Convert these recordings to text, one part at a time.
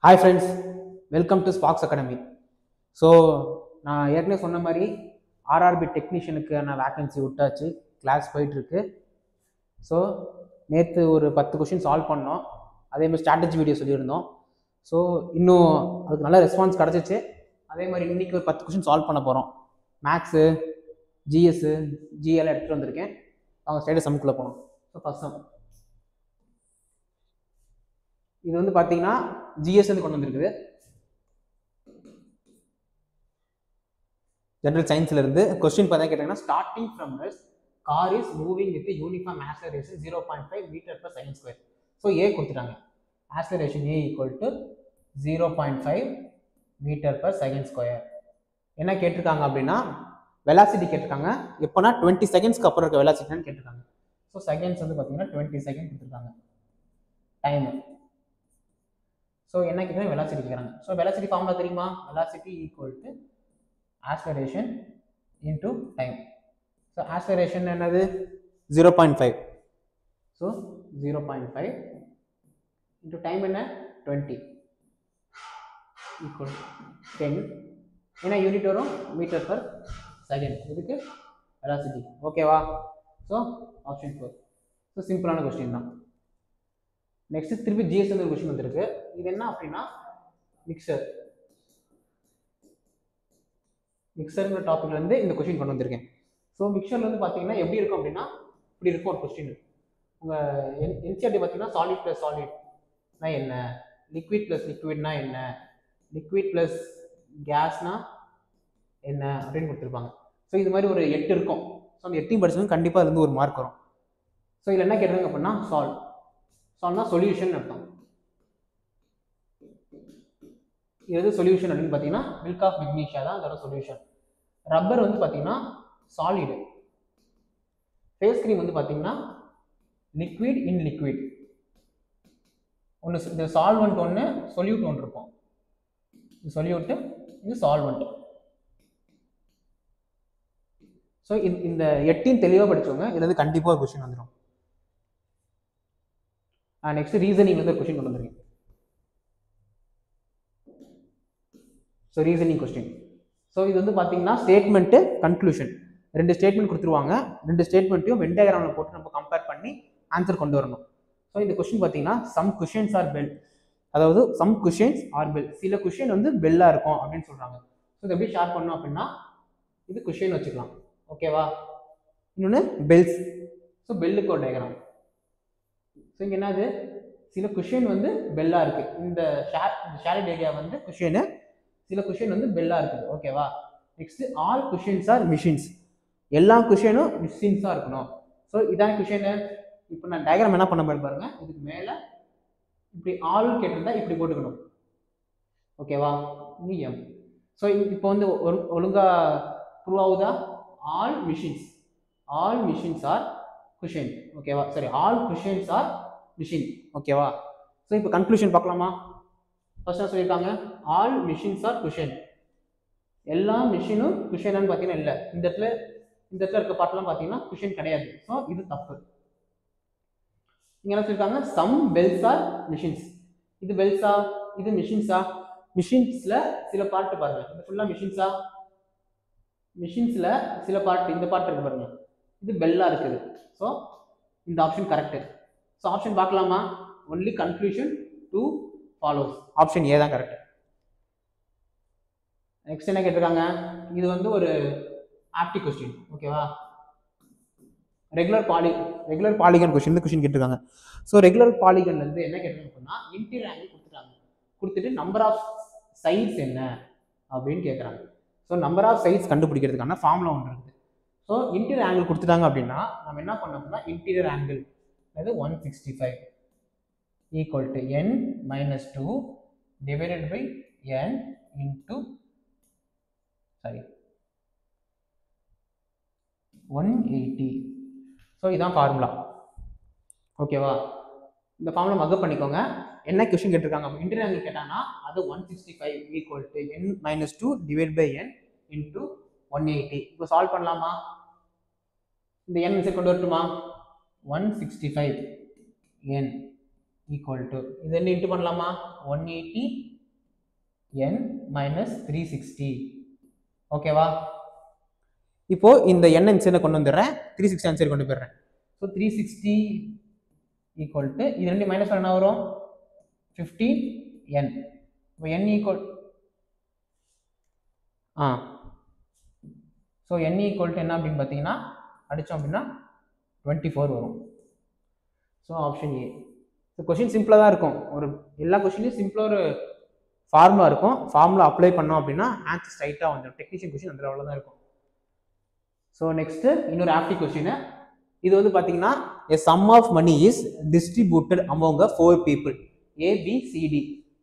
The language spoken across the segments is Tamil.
Hi friends, welcome to Sparks Academy. So நான் ஏற்கனவே சொன்ன மாதிரி ஆர்ஆர்பி டெக்னீஷியனுக்கான வேக்கன்சி விட்டாச்சு, கிளாஸ் போயிட்டுருக்கு. ஸோ நேற்று ஒரு 10 கொஷின் சால்வ் பண்ணோம், அதே மாதிரி ஸ்ட்ராட்டஜி வீடியோ சொல்லியிருந்தோம். ஸோ இன்னும் அதுக்கு நல்ல ரெஸ்பான்ஸ் கிடச்சிச்சு. அதே மாதிரி இன்றைக்கி ஒரு 10 கொஷின் சால்வ் பண்ண போகிறோம். மேக்ஸு, ஜிஎஸ்ஸு, ஜிஎல்லாம் எடுத்துகிட்டு வந்திருக்கேன். அவங்க ஸ்டேட்டஸ் சம்குள்ளே போகணும். ஸோ ஃபஸ்ட் சம் இது வந்து பார்த்தீங்கன்னா ஜிஎஸ் வந்து கொண்டு வந்திருக்குது. ஜெனரல் சயின்ஸ்ல இருந்து கொஸ்டின் பார்த்தா கேட்டாங்கன்னா, starting from rest car is moving with uniform acceleration 0.5 metre per second square. So a கொடுத்துட்டாங்க, acceleration a equal to 0.5 metre per second square. என்ன கேட்டிருக்காங்க அப்படின்னா, வெலாசிட்டி கேட்டிருக்காங்க. எப்போனா 20 செகண்ட்ஸ்க்கு அப்புறம் இருக்க வெலாசிட்டின்னு கேட்டிருக்காங்க. ஸோ செகண்ட்ஸ் வந்து பார்த்தீங்கன்னா 20 செகண்ட் கொடுத்துருக்காங்க டைம். ஸோ என்ன கேட்குறாங்க, வெலாசிட்டி கேட்குறாங்க. ஸோ வெலாசிட்டி ஃபார்முலா தெரியுமா? Velocity equal to acceleration into time. So acceleration என்னது 0.5. So 0.5 into time என்ன 20 equal 10. என்ன யூனிட் வரும்? Metre per second. இதுக்கு velocity. ஓகேவா? So option 4. ஸோ சிம்பிளான கொஸ்டின் தான். நெக்ஸ்ட் திருப்பி ஜிஎஸ் ஒரு கொஸ்டின் வந்திருக்கு. இது என்ன அப்படின்னா, மிக்சர்ங்கிற டாபிக்ல இருந்து இந்த கொஸ்டின் கொண்டு வந்திருக்கேன். ஸோ மிக்சர்ல வந்து பார்த்தீங்கன்னா எப்படி இருக்கும் அப்படின்னா, இப்படி இருக்கும் ஒரு கொஸ்டின். உங்கள் என்சிஆர்டி பார்த்தீங்கன்னா சாலிட் ப்ளஸ் சாலிட்னா என்ன, லிக்விட் ப்ளஸ் லிக்விட்னா என்ன, லிக்விட் ப்ளஸ் கேஸ்னா என்ன அப்படின்னு கொடுத்துருப்பாங்க. ஸோ இது மாதிரி ஒரு 8 இருக்கும். ஸோ அந்த 8 படிச்சவங்க கண்டிப்பாக அதுலேருந்து ஒரு மார்க் வரும். ஸோ இதில் என்ன கேட்டாங்க அப்படின்னா, சால்வ்னா சொல்யூஷன் அர்த்தம். இது சொல்யூஷன் அப்படின்னு பார்த்தீங்கன்னா மில்க் ஆஃப் மெக்னீஷியா தான் அதோட சொல்யூஷன். ரப்பர் வந்து பார்த்தீங்கன்னா சாலிடு. ஃபேஸ் கிரீம் வந்து பார்த்தீங்கன்னா லிக்விட் இன் லிக்விட். ஒன்று இந்த சால்வெண்ட் ஒன்று, சொல்யூட் ஒன்று இருக்கும். இது சொல்யூட்டு, இது சால்வெண்ட். ஸோ இந்த 8 தெளிவாக படிச்சவங்க இதுல இருந்து கண்டிப்பாக ஒரு கொஸ்டின் வந்துடும். நெக்ஸ்ட் ரீசனிங்ல இருந்து ஒரு கொஸ்டின் கொண்டு வந்துருக்கேன். So reasoning question. ஸோ இது வந்து பார்த்தீங்கன்னா ஸ்டேட்மெண்ட்டு, கன்க்ளூஷன் 2 ஸ்டேட்மெண்ட் கொடுத்துருவாங்க. 2 ஸ்டேட்மெண்ட்டையும் வென் டயக்ராமில் போட்டு நம்ம கம்பேர் பண்ணி ஆன்சர் கொண்டு வரணும். ஸோ இந்த கொஸ்டின் பார்த்தீங்கன்னா சம் கொஷின்ஸ் ஆர் பெல், அதாவது சம் கொஷின்ஸ் ஆர் பெல், சில கொஷின் வந்து பெல்லாக இருக்கும் அப்படின்னு சொல்கிறாங்க. ஸோ இது எப்படி ஷேர் பண்ணோம் அப்படின்னா, இது கொஷின் வச்சுக்கலாம். ஓகேவா? இன்னொன்று பெல்ஸ். ஸோ பெல்லுக்கு ஒரு டயக்ராம். ஸோ இங்கே என்னது, சில கொஷின் வந்து பெல்லாக இருக்குது. இந்த ஷேரிட் ஏரியா வந்து கொஷினு, சில கொஷின் வந்து பெல்லா இருக்குது. ஓகேவா? நெக்ஸ்ட் ஆல் கொஷின்ஸ் ஆர் மிஷின்ஸ், எல்லா கொஷினும் மிஷின்ஸாக இருக்கணும். ஸோ இதான் கொஷின். இப்போ நான் டயக்ராம் என்ன பண்ண பாருங்க, இதுக்கு மேலே இப்படி ஆல் கேட்டிருந்தா இப்படி போட்டுக்கணும். ஓகேவா? இங்கே எம். ஸோ இப்போ வந்து ஒழுங்கா ப்ரூவ் ஆகுதா? All machines R question. ஓகேவா? சரி, ஆல் கொஷின்ஸ் ஆர் மிஷின். ஓகேவா? ஸோ இப்போ கன்க்ளூஷன் பார்க்கலாமா? ஃபர்ஸ்ட் என்ன சொல்லியிருக்காங்க, ஆல் மிஷின்ஸ் ஆர் குஷன். எல்லா மிஷினும் குஷனான்னு பார்த்தீங்கன்னா இல்லை. இந்த இடத்துல இருக்க பாட்டெல்லாம் பார்த்தீங்கன்னா குஷன் கிடையாது. ஸோ இது தப்பு. இங்கே என்ன சொல்லியிருக்காங்க, சம் பெல்ஸ் ஆர் மிஷின்ஸ். இது பெல்ஸா, இது மிஷின்ஸா? மிஷின்ஸில் சில பார்ட்டு பாருங்க, இது ஃபுல்லாக மிஷின்ஸா? மிஷின்ஸில் சில பார்ட், இந்த பார்ட் இருக்கு பாருங்க, இது பெல்லா இருக்குது. ஸோ இந்த ஆப்ஷன் கரெக்டு. ஸோ ஆப்ஷன் பார்க்கலாமா? Only conclusion two follows. Option a தான் கரெக்ட். நெக்ஸ்ட் என்ன கேட்டிருக்காங்க, இது வந்து ஒரு ஆப்டி கொஸ்டின். ஓகேவா? ரெகுலர் பாலிகன் கொஸ்டின் இந்த கொஸ்டின் கேட்டிருக்காங்க. ஸோ ரெகுலர் பாலிகன்ல இருந்து என்ன கேட்டிருக்காங்க அப்படின்னா, இன்டீரியர் ஆங்கிள் கொடுத்துட்டு நம்பர் ஆஃப் சைட்ஸ் என்ன அப்படின்னு கேட்குறாங்க. ஸோ நம்பர் ஆஃப் சைட்ஸ் கண்டுபிடிக்கிறதுக்கான ஃபார்முலா ஒன்று இருக்குது. ஸோ இன்டீரியர் ஆங்கிள் கொடுத்துட்டாங்க அப்படின்னா நம்ம என்ன பண்ணோம்னா, இன்டீரியர் ஆங்கிள் அது 165 equal to n minus 2 divided by n into 180. So இதான் ஃபார்முலா. ஓகேவா? இந்த ஃபார்முலா மக்கப் பண்ணிக்கோங்க. என்ன கொஸ்டின் கேட்டிருக்காங்க, இன்டீரியர் ஆங்கிள் கேட்டாங்கன்னா அது 165 equal to n minus 2 divided by n into 180. இப்போ சால்வ் பண்ணலாமா? இந்த n இன்சைட் கொண்டு வரட்டுமா? 165 n equal to இது என்ன இன்டு பண்ணலாமா 180 n மைனஸ் 360. ஓகேவா? இப்போ இந்த n ஆன்சரை கொண்டு வந்துடுறேன், 360 ஆன்சர் கொண்டு போயிடுறேன். ஸோ 360 ஈக்குவல் டு இது ரெண்டு மைனஸ் என்ன வரும் 15n. இப்போ n equal so n equal to என்ன அப்படின்னு பார்த்தீங்கன்னா அடித்தோம் அப்படின்னா 24 வரும். So option A. So question சிம்பிளாக தான் இருக்கும், ஒரு எல்லா கொஷின்லையும் சிம்பிளாக ஒரு ஃபார்முலா இருக்கும், ஃபார்முலா அப்ளை பண்ணோம் அப்படின்னா ஆன்சர் ஸ்ட்ரைட்டாக வந்துடும். டெக்னீஷியன் கொஷின் அந்த லெவலில் தான் இருக்கும். ஸோ நெக்ஸ்ட்டு இன்னொரு ஆப்டி கொஷின். இது வந்து பார்த்தீங்கன்னா a sum of money is distributed among 4 people A, B, C, D.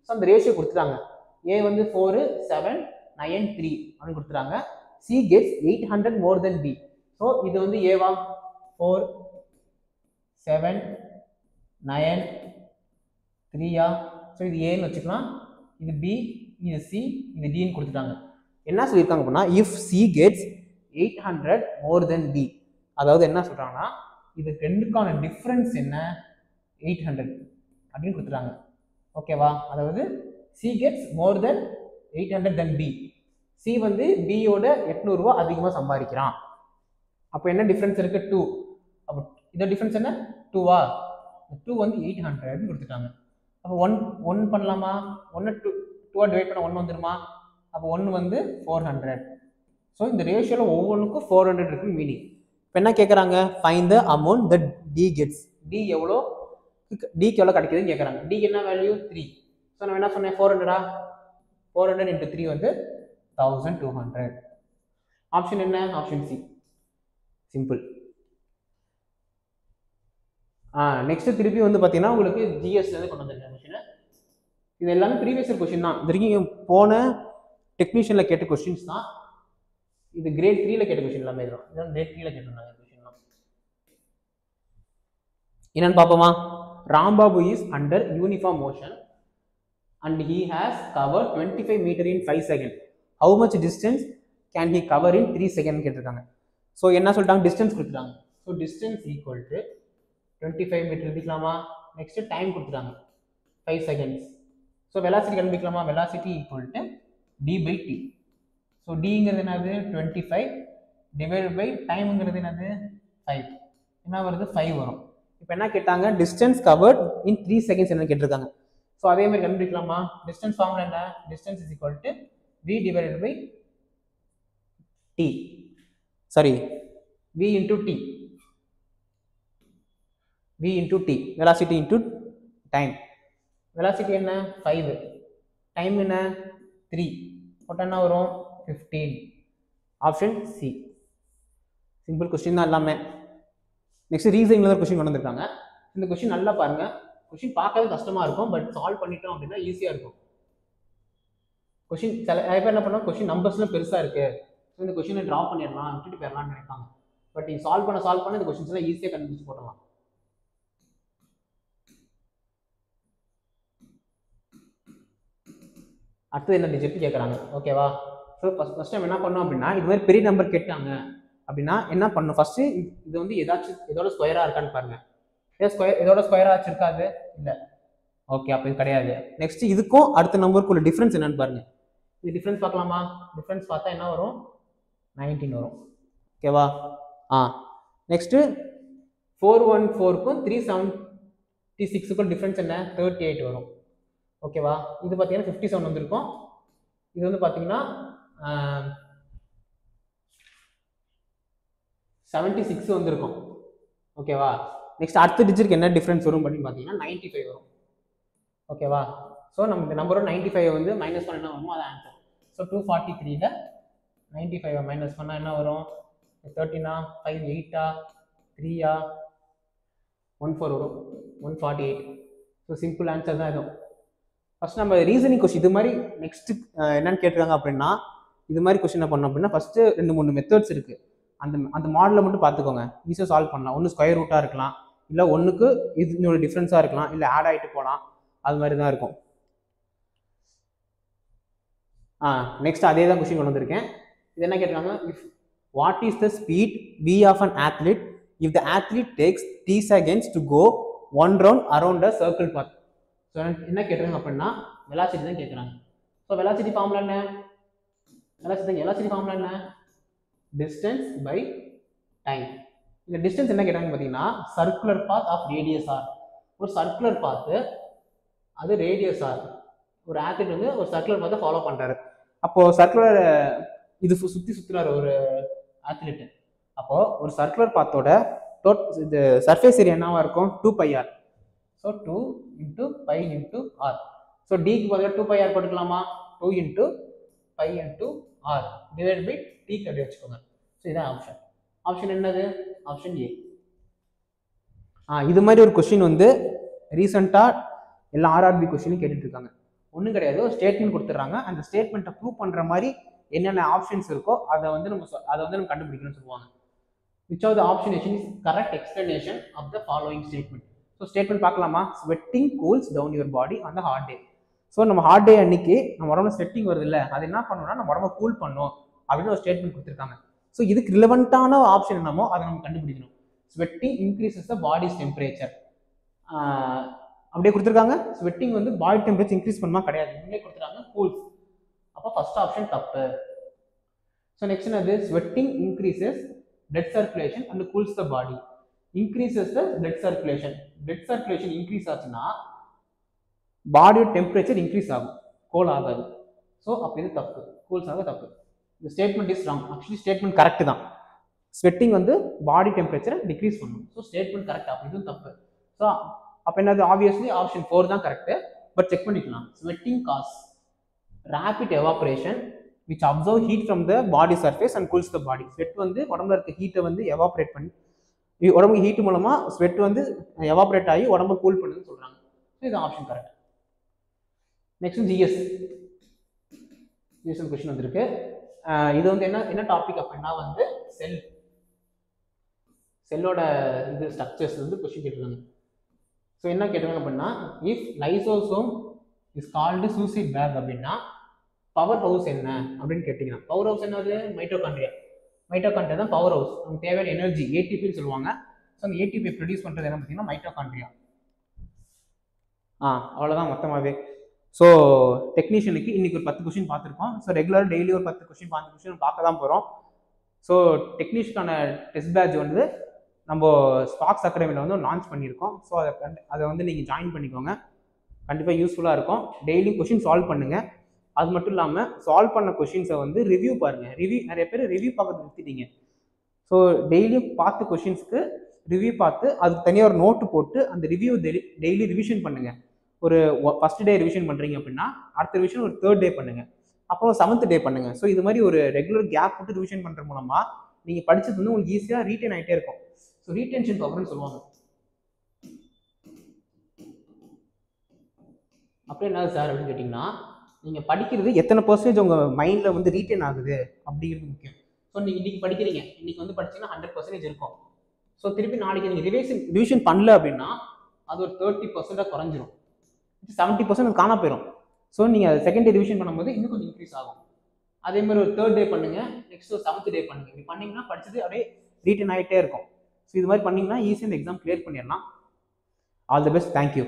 So அந்த ரேஷியோ கொடுத்துட்டாங்க. A வந்து 4, 7, 9, 3 அப்படின்னு கொடுத்துட்டாங்க. C gets 800 more than B. So இது வந்து ஏவா 4, 7, 9, 3யா. ஸோ இது ஏன்னு வச்சுக்கலாம், இது B, இது C, இது Dன்னு கொடுத்துட்டாங்க. என்ன சொல்லியிருக்காங்க அப்படின்னா if C gets 800 more than B, அதாவது என்ன சொல்றாங்கன்னா இது ரெண்டுக்கான டிஃபரன்ஸ் என்ன 800 அப்படின்னு கொடுத்துட்டாங்க. ஓகேவா? அதாவது C gets more than 800 than B. C வந்து B யோட 800 ரூபா அதிகமாக சம்பாதிக்கிறான். அப்போ என்ன டிஃபரன்ஸ் இருக்கு 2. அப்போ இந்த டிஃபரன்ஸ் என்ன 2வா? 2 வந்து 800 கொடுத்துட்டாங்க. அப்போ 1 பண்ணலாமா? 1 2 டிவைட் பண்ண 1 வந்துருமா? அப்போ 1 வந்து 400. ஸோ இந்த ரேஷியோவில் ஒவ்வொன்றுக்கும் 400 இருக்குன்னு மீனிங். இப்போ என்ன கேட்குறாங்க, find the amount that D gets. D எவ்வளோ, Dக்கு எவ்வளோ கிடைக்குதுன்னு கேட்குறாங்க. Dக்கு என்ன வேல்யூ 3. ஸோ நான் என்ன சொன்னேன் 400 400 × 3 வந்து 1200. ஆப்ஷன் என்ன? Option C. சிம்பிள். நெக்ஸ்ட் திருப்பி வந்து பார்த்தீங்கன்னா உங்களுக்கு ஜிஎஸ்லேருந்து கொண்டு வந்திருக்கேன் கொஸ்டின். இது எல்லாமே ப்ரீவியஸ் இயர் கொஸ்டின் தான். இது வரைக்கும் போன டெக்னீஷியனில் கேட்ட கொஸ்டின்ஸ் தான். இது கிரேட் 3ல கேட்ட கொஸ்டின் எல்லாமே தான். இதெல்லாம் கிரேட் 3ல கேட்டிருந்தாங்க கொஸ்டின்லாம். என்னன்னு பார்ப்போமா? Rambabu is under uniform motion and he has cover 25 metre in 5 second. How much distance can he cover in 3 second கேட்டிருக்காங்க. ஸோ என்ன சொல்லிட்டாங்க, டிஸ்டன்ஸ் கொடுத்துட்டாங்க. So distance equal to 25 metre எழுதிக்கலாமா? நெக்ஸ்ட் டைம் கொடுத்துட்டாங்க 5 செகண்ட்ஸ். ஸோ வெலாசிட்டி கண்டுபிடிக்கலாமா? Velocity equal to d/t. So டிங்கிறது என்னது 25 டிவைட் பை டைம்ங்கிறது என்னது 5. என்ன வருது 5 வரும். இப்போ என்ன கேட்டாங்க, டிஸ்டன்ஸ் கவர்ட் இன் 3 செகண்ட்ஸ் என்ன கேட்டிருக்காங்க. ஸோ அதே மாதிரி கண்டுபிடிக்கலாமா? டிஸ்டன்ஸ் ஃபார்முலா என்ன? Distance is equal to v divided by t. Sorry v into t. v into t. Velocity into time. Velocity என்ன 5, டைம் என்ன 3, போட்டால் என்ன வரும் 15. Option C. சிம்பிள் கொஸ்டின் தான் எல்லாமே. நெக்ஸ்ட் ரீசனிங்ல தான் கொஸ்டின் கொண்டு வந்திருக்காங்க. இந்த கொஸ்டின் நல்லா பாருங்க. கொஸ்டின் பார்க்கவே கஷ்டமா இருக்கும், பட் சால்வ் பண்ணிட்டோம் அப்படின்னா ஈஸியாக இருக்கும். கொஸ்டின் நிறைய பேர் என்ன பண்ணோம், கொஸ்டின் நம்பர்ஸ்லாம் பெருசாக இருக்கு, ஸோ இந்த கொஸ்டினை ட்ரா பண்ணிடலாம் விட்டுட்டு போயிடலாம்னு நினைப்பாங்க. பட் நீங்கள் சால்வ் பண்ண இந்த கொஸ்டின்ஸ் எல்லாம் ஈஸியாக கண்டுபிடிச்சு போடலாம். அடுத்தது என்ன டிஜிட் கேட்குறாங்க. ஓகேவா? ஸோ ஃபர்ஸ்ட் டைம் என்ன பண்ணோம் அப்படின்னா, இது மாதிரி பெரிய நம்பர் கேட்டாங்க அப்படின்னா என்ன பண்ணணும், ஃபர்ஸ்ட் இது வந்து ஏதாச்சும் இதோட ஸ்கொயரா இருக்கான்னு பாருங்க. இதோட ஸ்கொயரா இருக்காது இல்லை. ஓகே, அப்போ இது கிடையாது. நெக்ஸ்ட் இதுக்கும் அடுத்த நம்பருக்குள்ள டிஃபரன்ஸ் என்னன்னு பாருங்க. இது டிஃபரன்ஸ் பார்க்கலாமா? டிஃபரன்ஸ் பார்த்தா என்ன வரும் 19 வரும். ஓகேவா? நெக்ஸ்ட் 414க்கும் 376க்கும் டிஃபரன்ஸ் என்ன 38 வரும். ஓகேவா? இது பார்த்தீங்கன்னா 57 வந்திருக்கும். இது வந்து பார்த்தீங்கன்னா 76 வந்திருக்கும். ஓகேவா? நெக்ஸ்ட் அடுத்த டிஜிட்க்கு என்ன டிஃபரன்ஸ் வரும் அப்படின்னு பார்த்தீங்கன்னா 95 வரும். ஓகேவா? ஸோ நம்ம இந்த நம்பரோட 95 வந்து மைனஸ் பண்ண என்ன வருமோ அதான் ஆன்சர். ஸோ 243ல 95 மைனஸ் பண்ணால் என்ன வரும் 13 5 8 3 14 வரும் 148. ஸோ சிம்பிள் ஆன்சர் தான் இதுவும். ஃபர்ஸ்ட் நம்ம ரீசனிங் கொஸ்டின் இது மாதிரி நெக்ஸ்ட் என்னன்னு கேட்டிருக்காங்க அப்படின்னா, இது மாதிரி கொஸ்டின் என்ன பண்ணணும் அப்படின்னா, ஃபர்ஸ்ட் 2-3 மெத்தட்ஸ் இருக்கு. அந்த மாடலை மட்டும் பார்த்துக்கோங்க, ஈஸியாக சால்வ் பண்ணலாம். ஒன்று ஸ்கொயர் ரூட்டாக இருக்கலாம், இல்லை ஒன்றுக்கு இது இன்னொரு டிஃப்ரென்ஸாக இருக்கலாம், இல்லை ஆட் ஆகிட்டு போகலாம். அது மாதிரி தான் இருக்கும். நெக்ஸ்ட் அதே தான் கொஸ்டின் கொண்டு வந்திருக்கேன். இது என்ன கேட்டிருக்காங்க, if what is the speed v of an athlete if the athlete takes 3 seconds to go 1 round around a circle path. So என்ன கேட்டிருக்காங்க அப்படின்னா வெலாசிட்டி தான் கேட்குறாங்க. ஸோ ஸோ வெலாசிட்டி ஃபார்முலா என்ன? வெலாசிட்டி ஃபார்முலா என்ன? Distance by time. இந்த டிஸ்டன்ஸ் என்ன கேட்டாங்க பார்த்தீங்கன்னா circular path of radius R. ஒரு சர்க்குலர் பாத்து அது ரேடியஸ் ஆர். ஒரு ஆத்லெட் வந்து ஒரு சர்க்குலர் பாத்தை ஃபாலோ பண்றாரு. அப்போ சர்க்குலர் இது சுத்துறாரு ஒரு ஆத்லெட். அப்போ ஒரு சர்க்குலர் பாத்தோட இது சர்ஃபேஸ் ஏரியா என்னவா இருக்கும்? 2πr. So 2 × π × r. ஸோ டிக்கு பதிலாக 2πr போட்டுக்கலாமா? 2 × π × r டிவைட் பை டி கட்டி வச்சுக்கோங்க. ஸோ இதான் ஆப்ஷன். ஆப்ஷன் என்னது? Option A. இது மாதிரி ஒரு கொஸ்டின் வந்து ரீசெண்டாக எல்லா ஆர்ஆர்பி கொஸ்டினும் கேட்டுட்டு இருக்காங்க. ஒன்றும் கிடையாது, ஒரு ஸ்டேட்மெண்ட் கொடுத்துட்றாங்க. அந்த ஸ்டேட்மெண்ட்டை ப்ரூவ் பண்ணுற மாதிரி என்னென்ன ஆப்ஷன்ஸ் இருக்கோ அதை வந்து நம்ம கண்டுபிடிக்கணும்னு சொல்லுவாங்க. Which of the option is correct explanation of the following statement. So statement பார்க்கலாமா? Sweating cools down your body on the hot day. So நம்ம ஹாட் டே அன்னைக்கு நம்ம உடம்புல ஸ்வெட்டிங் வருது இல்லை, அது என்ன பண்ணணும்னா நம்ம உடம்பு கூல் பண்ணும் அப்படின்னு ஒரு ஸ்டேட்மெண்ட் கொடுத்துருக்காங்க. ஸோ இதுக்கு ரிலவெண்ட்டான ஆப்ஷன் என்னமோ அதை நம்ம கண்டுபிடிக்கணும். ஸ்வெட்டிங் இன்க்ரீசஸ் த பாடிஸ் டெம்பரேச்சர் அப்படியே கொடுத்துருக்காங்க. ஸ்வெட்டிங் வந்து பாடி டெம்பரேச்சர் இன்க்ரீஸ் பண்ணுமா? கிடையாது, இவங்களே கொடுத்துருக்காங்க கூல்ஸ். அப்போ ஃபர்ஸ்ட் ஆப்ஷன் தப்பு. ஸோ நெக்ஸ்ட் என்னது? Sweating increases blood circulation and cools the body. Increases the blood circulation. Blood circulation increase ஆச்சுன்னா பாடியோட டெம்பரேச்சர் இன்க்ரீஸ் ஆகும், கோல் ஆகாது. ஸோ அப்போ இது தப்பு, கூல்ஸ் ஆக தப்பு. இந்த statement is wrong. Actually statement correct தான். ஸ்வெட்டிங் வந்து பாடி டெம்பரேச்சரை டிக்ரீஸ் பண்ணும். ஸோ ஸ்டேட்மெண்ட் கரெக்ட், அப்போ இதுவும் தப்பு. ஸோ அப்போ என்னது? ஆப்வியஸ்லி ஆப்ஷன் 4 தான் கரெக்ட். பட் செக் பண்ணிக்கலாம். Sweating causes rapid evaporation which absorb heat from the body surface and cools the body. Sweat வந்து உடம்புல இருக்க ஹீட்டை வந்து எவாப்ரேட் பண்ணி உடம்புக்கு ஹீட் மூலமா ஸ்வெட் வந்து எவாப்ரேட் ஆகி உடம்பு கூல் பண்ணுன்னு சொல்றாங்க. இது option correct. Next GS question வந்திருக்கு. இது வந்து என்ன டாபிக் அப்படின்னா வந்து செல்லோட இது ஸ்ட்ரக்சர்ஸ் வந்து கொஸ்டின் கேட்டிருக்காங்க. ஸோ என்ன கேட்டிருக்காங்க அப்படின்னா if lysosome is called suicide bag அப்படின்னா பவர் ஹவுஸ் என்ன அப்படின்னு கேட்டிங்கன்னா பவர் ஹவுஸ் என்னது? மைட்டோகாண்ட்ரியா தான் பவர் ஹவுஸ். நமக்கு தேவையான எனர்ஜி ஏடிபின்னு சொல்லுவாங்க. ஸோ அந்த ஏடிபி ப்ரொடியூஸ் பண்ணுறது என்ன பார்த்தீங்கன்னா மைட்டோகாண்ட்ரியா. அவ்வளோதான் மொத்தமாகவே. ஸோ டெக்னீஷியனுக்கு இன்னைக்கு ஒரு 10 கொஸ்டின் பார்த்துருக்கோம். ஸோ ரெகுலர் டெய்லி ஒரு 10 கொஸ்டின் 5 கொஸ்டின் பார்க்க தான் போகிறோம். ஸோ டெக்னீஷியனுக்கான டெஸ்ட் பேட்ச் வந்து நம்ம ஸ்பார்க்ஸ் அகாடமியில் வந்து லான்ச் பண்ணியிருக்கோம். ஸோ அதை வந்து நீங்கள் ஜாயின் பண்ணிக்கோங்க, கண்டிப்பாக யூஸ்ஃபுல்லாக இருக்கும். டெய்லி கொஸ்டின் சால்வ் பண்ணுங்கள். அது மட்டும் இல்லாமல் சால்வ் பண்ண கொஸ்டின்ஸை வந்து ரிவ்யூ பாருங்கள். நிறைய பேர் ரிவ்யூ பார்க்க நிறுத்திட்டீங்க. ஸோ டெய்லியும் பார்த்து கொஸ்டின்ஸ்க்கு ரிவ்யூ பார்த்து அதுக்கு தனியாக ஒரு நோட்டு போட்டு அந்த ரிவ்யூ டெய்லி ரிவிஷன் பண்ணுங்கள். ஒரு ஃபர்ஸ்ட் டே ரிவிஷன் பண்ணுறீங்க அப்படின்னா அடுத்த ரிவிஷன் ஒரு 3rd டே பண்ணுங்கள், அப்புறம் 7th டே பண்ணுங்கள். ஸோ இது மாதிரி ஒரு ரெகுலர் கேப் போட்டு ரிவிஷன் பண்ணுற மூலமாக நீங்கள் படித்தது வந்து உங்களுக்கு ஈஸியாக ரீட்டைன் ஆகிட்டே இருக்கும். ஸோ ரீடென்ஷன் பவர்னு சொல்லுவாங்க. அப்படி என்ன சார் அப்படின்னு கேட்டிங்கன்னா நீங்கள் படிக்கிறது எத்தனை % உங்கள் மைண்டில் வந்து ரீட்டைன் ஆகுது அப்படிங்கிறது முக்கியம். ஸோ நீங்கள் இன்றைக்கி படிக்கிறீங்க, இன்றைக்கி வந்து படிச்சிங்கன்னா 100% இருக்கும். ஸோ திருப்பி நாளைக்கு நீங்கள் ரிவிஷன் பண்ணல அப்படின்னா அது ஒரு 30% குறைஞ்சிரும், 70% காணா போயிடும். ஸோ நீங்கள் அது செகண்ட் டே ரிவிஷன் பண்ணும்போது இன்னும் கொஞ்சம் இன்க்ரீஸ் ஆகும். அதே மாதிரி ஒரு 3rd டே பண்ணுங்கள், நெக்ஸ்ட் ஒரு 7th டே பண்ணுங்கள். இப்படி பண்ணிங்கன்னா படிச்சது அப்படியே ரீட்டைன் ஆகிட்டே இருக்கும். ஸோ இது மாதிரி பண்ணிங்கன்னா ஈஸியாக இந்த எக்ஸாம் கிளியர் பண்ணிடலாம். All the best. தேங்க்யூ.